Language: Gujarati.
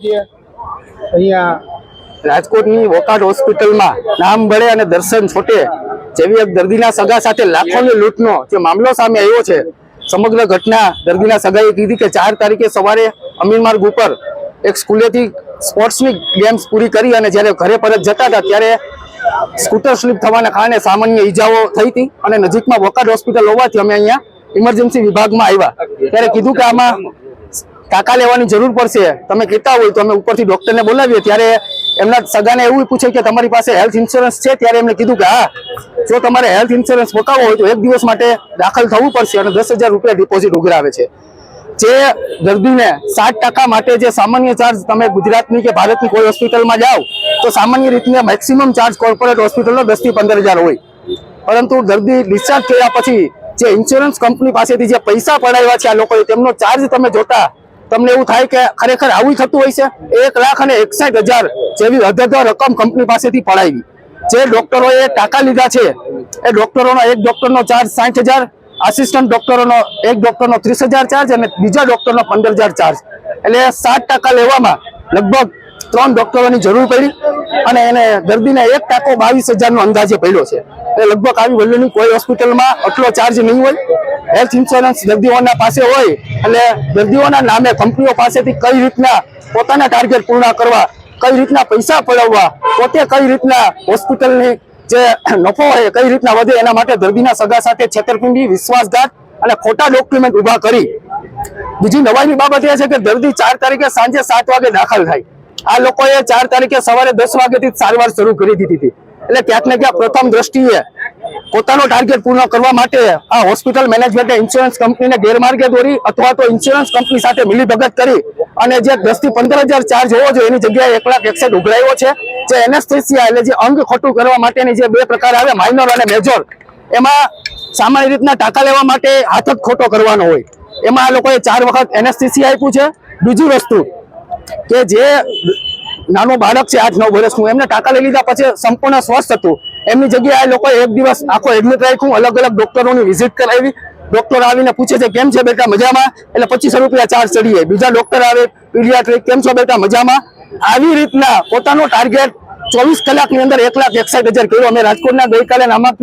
અહીંયા રાજકોટની વોકાર્ડ હોસ્પિટલમાં નામ બળે અને દર્શન છોટે જેવી એક દર્દીના સગા સાથે લાખોની લૂંટનો જે મામલો સામે આવ્યો છે। સમગ્ર ઘટના દર્દીના સગાએ કીધી કે 4 તારીખે સવારે અમીન માર્ગ ઉપર એક સ્કૂલેથી સ્પોર્ટ્સની ગેમ્સ પૂરી કરી અને જ્યારે ઘરે પરત જતા હતા ત્યારે સ્કૂટર સ્લીપ થવાના કારણે સામાન્ય ઈજાઓ થઈ હતી અને નજીકમાં વોકાર્ડ હોસ્પિટલ હોવાથી અમે અહીંયા ઇમરજન્સી વિભાગમાં આવ્યા ત્યારે કીધું કે આમાં ટાંકા લેવાની જરૂર પડશે, તમે કહેતા હોય તો અમે ઉપરથી ડોક્ટરને બોલાવીએ। ત્યારે એમના સગાને એવું પૂછ્યું કે તમારી પાસે હેલ્થ ઇન્સ્યોરન્સ છે? ત્યારે એમણે કીધું કે હા, જો તમારે હેલ્થ ઇન્સ્યોરન્સ પકાવવો હોય તો 1 દિવસ માટે દાખલ થવું પડશે અને 10,000 રૂપિયા ડિપોઝિટ ઉઘરાવે છે। જે દર્દીને 7% માટે જે સામાન્ય ચાર્જ તમે ગુજરાતની કે ભારતની કોઈ હોસ્પિટલમાં જાઓ તો સામાન્ય રીતના મેક્સિમમ ચાર્જ કોર્પોરેટ હોસ્પિટલનો 10 થી 15,000 હોય, પરંતુ દર્દી ડિસ્ચાર્જ થયા પછી જે ઇન્સ્યોરન્સ કંપની પાસેથી જે પૈસા પડાવ્યા છે આ લોકોએ તેમનો ચાર્જ તમે જોતા તમને એવું થાય કે ખરેખર આવું થતું હોય છે। 1,61,000 જેવી અધધર રકમ કંપની પાસેથી પડાવી। જે ડોક્ટરોએ ટાંકા લીધા છે એ ડોક્ટરોનો એક ડોક્ટરનો ચાર્જ 60,000, આસિસ્ટન્ટ ડોક્ટરોનો એક ડોક્ટરનો 30,000 ચાર્જ અને બીજા ડોક્ટરનો 15,000 ચાર્જ, એટલે 7% લેવામાં લગભગ 3 ડોક્ટરોની જરૂર પડી અને એને દર્દીને એક ટાંકો 22,000 નો અંદાજે પડ્યો છે। એટલે લગભગ આવી વલ્લભની કોઈ હોસ્પિટલમાં આટલો ચાર્જ નહીં હોય। હેલ્થ ઇન્સ્યોરન્સ દર્દીઓના પાસે હોય એટલે દર્દીઓના નામે કંપનીઓ પાસેથી કઈ રીતના પોતાના ટાર્ગેટ પૂર્ણ કરવા, કઈ રીતના પૈસા પડાવવા, પોતે કઈ રીતના હોસ્પિટલની જે નફો હોય કઈ રીતના વધે એના માટે દર્દીના સગા સાથે છેતરપિંડી, વિશ્વાસઘાત અને ખોટા ડોક્યુમેન્ટ ઉભા કરી। બીજી નવાઈની બાબત એ છે કે દર્દી 4 તારીખે સાંજે 7 વાગે દાખલ થાય, આ લોકોએ 4 તારીખે સવારે 10 વાગ્યાથી સારવાર શરૂ કરી દીધી હતી। એટલે ક્યાંક ને ક્યાંક પ્રથમ દ્રષ્ટિએ પોતાનો ટાર્ગેટ પૂર્ણ કરવા માટે આ હોસ્પિટલ મેનેજમેન્ટે ઇન્સ્યોરન્સ કંપનીને ગેરમાર્ગે દોરી અથવા તો ઇન્સ્યોરન્સ કંપની સાથે મિલીભગત કરી અને જે 10 થી 15,000 ચાર્જ હોવો જોઈએ એની જગ્યાએ 1,61,000 ઉઘરાવ્યો છે। જે એનેસ્થેસિયા એટલે જે અંગ ખોટું કરવા માટેની જે 2 પ્રકાર આવે, માઇનર અને મેજર, એમાં સામાન્ય રીતના ટાંકા લેવા માટે હાથ જ ખોટો કરવાનો હોય, એમાં આ લોકોએ 4 વખત એનેસ્થેસિયા આપ્યું છે। બીજી વસ્તુ કે જે નાનો બાળક છે 8-9 વર્ષનું, એમને ટાંકા લઈ લીધા પછી સંપૂર્ણ સ્વસ્થ હતું, એમની જગ્યાએ આ લોકોએ 1 દિવસ આખો એડમિટ રાખ્યું, અલગ અલગ ડોક્ટરોની વિઝિટ કરાવી। ડોક્ટર આવીને પૂછે છે કેમ છે બેટા, મજામાં? એટલે 2500 રૂપિયા ચાર્જ ચડી જાય। બીજા ડોક્ટર આવે, પીડિયાટ્રિક, કેમ છો બેટા, મજામાં? આવી રીતના પોતાનો ટાર્ગેટ 24 કલાકની અંદર 1,61,000 કર્યો। અમે રાજકોટના ગઈકાલે નામાંકિત